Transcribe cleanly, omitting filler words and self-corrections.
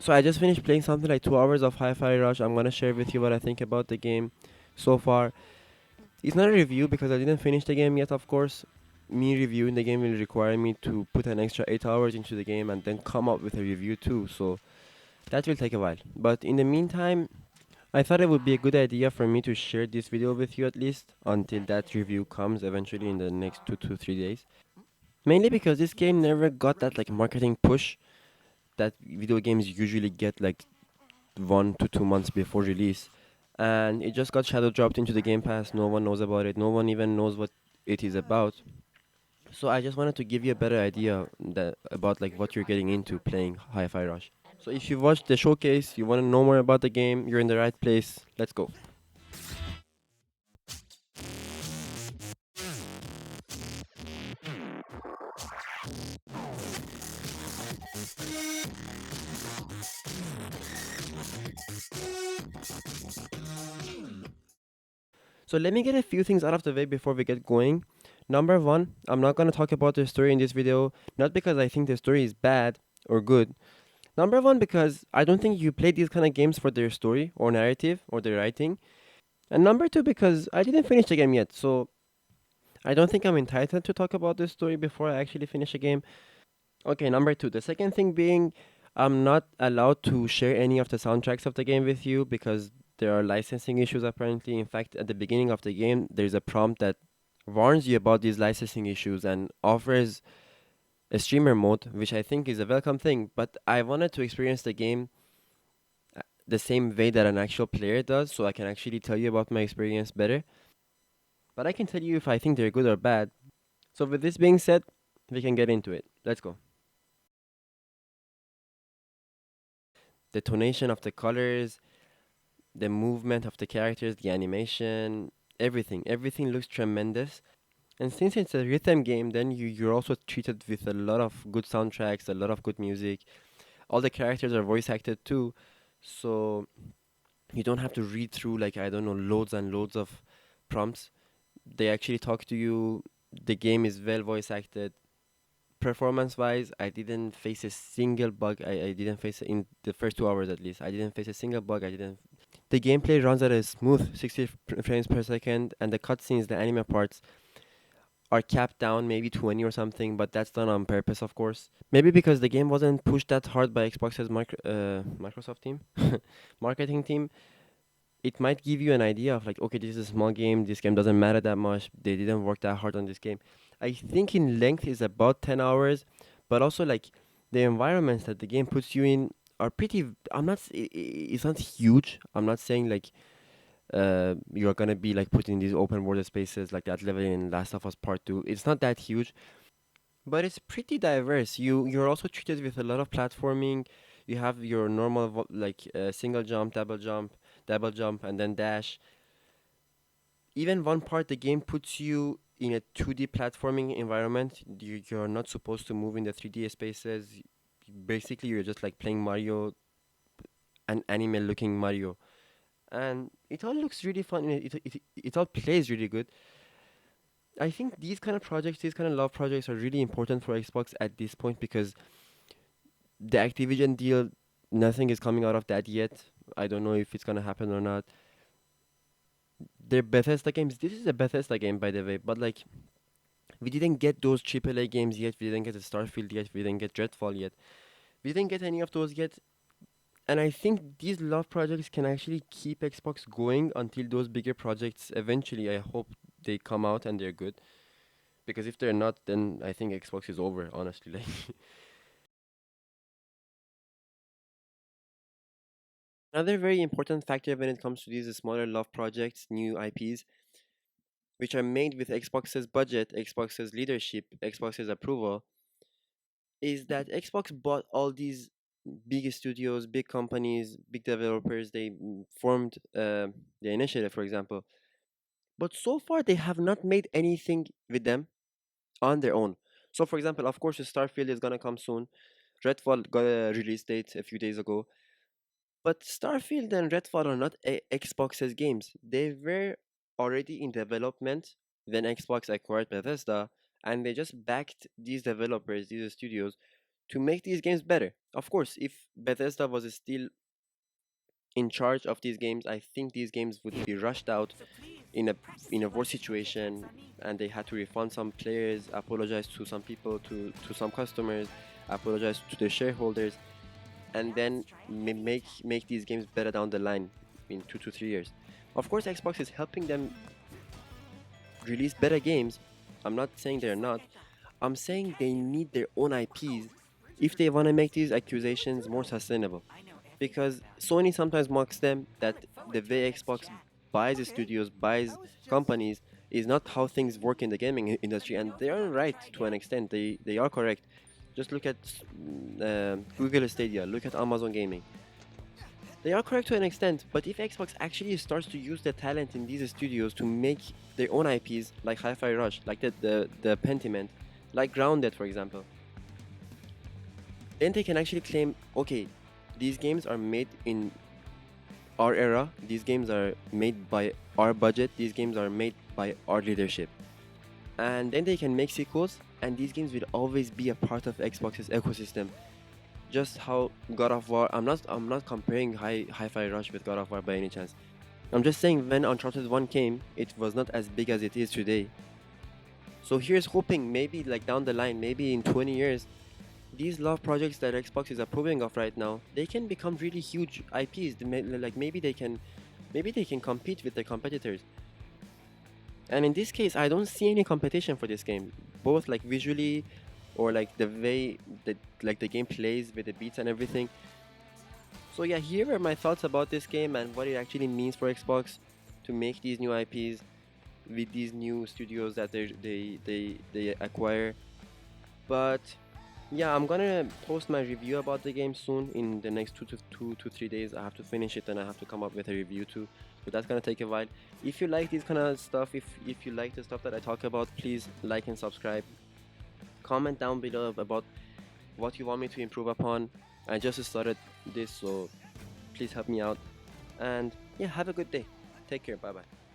So I just finished playing something like 2 hours of Hi-Fi Rush. I'm gonna share with you what I think about the game so far. It's not a review because I didn't finish the game yet, of course. Me reviewing the game will require me to put an extra 8 hours into the game and then come up with a review too, so that will take a while. But in the meantime, I thought it would be a good idea for me to share this video with you at least until that review comes eventually in the next 2 to 3 days. Mainly because this game never got that like marketing push that video games usually get like 1 to 2 months before release, and it just got shadow dropped into the Game Pass. No one knows about it. No one even knows what it is about. So I just wanted to give you a better idea about like what you're getting into playing Hi-Fi Rush. So if you've watched the showcase, you want to know more about the game, you're in the right place. Let's go. So let me get a few things out of the way before we get going. Number one, I'm not gonna talk about the story in this video, not because I think the story is bad or good. Number one, because I don't think you play these kind of games for their story or narrative or their writing. And number two, because I didn't finish the game yet, so I don't think I'm entitled to talk about this story before I actually finish a game. Okay, number two. The second thing being, I'm not allowed to share any of the soundtracks of the game with you because there are licensing issues apparently. In fact, at the beginning of the game, there's a prompt that warns you about these licensing issues and offers a streamer mode, which I think is a welcome thing. But I wanted to experience the game the same way that an actual player does, so I can actually tell you about my experience better. But I can tell you if I think they're good or bad. So with this being said, we can get into it. Let's go. The tonation of the colors, the movement of the characters, the animation, everything looks tremendous. And since it's a rhythm game, then you're also treated with a lot of good soundtracks, a lot of good music. All the characters are voice acted too, so you don't have to read through like I don't know loads and loads of prompts. They actually talk to you. The game is well voice acted. Performance wise, I didn't face a single bug. I didn't face in the first 2 hours at least. I didn't face a single bug. I didn't. The gameplay runs at a smooth 60 frames per second, and the cutscenes, the anime parts, are capped down maybe 20 or something, but that's done on purpose, of course. Maybe because the game wasn't pushed that hard by Xbox's Microsoft team, marketing team. It might give you an idea of like, okay, this is a small game. This game doesn't matter that much. They didn't work that hard on this game. I think in length is about 10 hours, but also like the environments that the game puts you in are pretty. I'm not. It's not huge. I'm not saying like you're gonna be like put in these open world spaces like that level in Last of Us Part Two. It's not that huge, but it's pretty diverse. You're also treated with a lot of platforming. You have your normal like single jump, double jump, and then dash. Even one part, the game puts you in a 2D platforming environment. You're not supposed to move in the 3D spaces. Basically, you're just like playing Mario, an anime-looking Mario, and it all looks really fun. It all plays really good. I think these kind of projects, these kind of love projects, are really important for Xbox at this point because the Activision deal, nothing is coming out of that yet. I don't know if it's gonna happen or not. They're Bethesda games. This is a Bethesda game, by the way, but like we didn't get those AAA games yet. We didn't get a Starfield yet. We didn't get Dreadfall yet. We didn't get any of those yet. And I think these love projects can actually keep Xbox going until those bigger projects eventually. I hope they come out and they're good. Because if they're not, then I think Xbox is over. Honestly, like another very important factor when it comes to these smaller love projects, new IPs, which are made with Xbox's budget, Xbox's leadership, Xbox's approval, is that Xbox bought all these big studios, big companies, big developers. They formed the initiative, for example. But so far, they have not made anything with them on their own. So, for example, of course, Starfield is gonna come soon. Redfall got a release date a few days ago. But Starfield and Redfall are not Xbox's games. They were already in development when Xbox acquired Bethesda, and they just backed these developers, these studios, to make these games better. Of course, if Bethesda was still in charge of these games, I think these games would be rushed out in a worse situation, and they had to refund some players, apologize to some people, to some customers, apologize to the shareholders, and then make these games better down the line in 2 to 3 years. Of course, Xbox is helping them release better games. I'm not saying they're not. I'm saying they need their own IPs if they want to make these accusations more sustainable. Because Sony sometimes mocks them that the way Xbox buys studios, buys companies, is not how things work in the gaming industry, and they are right to an extent. They are correct. Just look at Google Stadia, look at Amazon Gaming. They are correct to an extent, but if Xbox actually starts to use the talent in these studios to make their own IPs, like Hi-Fi Rush, like the Pentiment, like Grounded, for example, then they can actually claim, okay, these games are made in our era, these games are made by our budget, these games are made by our leadership. And then they can make sequels, and these games will always be a part of Xbox's ecosystem. Just how God of War, I'm not comparing Hi-Fi Rush with God of War by any chance. I'm just saying when Uncharted 1 came, it was not as big as it is today. So here's hoping maybe like down the line, maybe in 20 years, these love projects that Xbox is approving of right now, they can become really huge IPs. Like maybe they can compete with their competitors. And in this case, I don't see any competition for this game, both like visually or like the way that like the game plays with the beats and everything. So yeah, here are my thoughts about this game and what it actually means for Xbox to make these new IPs with these new studios that they acquire. But yeah, I'm gonna post my review about the game soon in the next 2 to 3 days. I have to finish it and I have to come up with a review too. So that's gonna take a while. If you like this kind of stuff, if you like the stuff that I talk about, please like and subscribe. Comment down below about what you want me to improve upon. I just started this, so please help me out. And yeah, have a good day. Take care. Bye bye.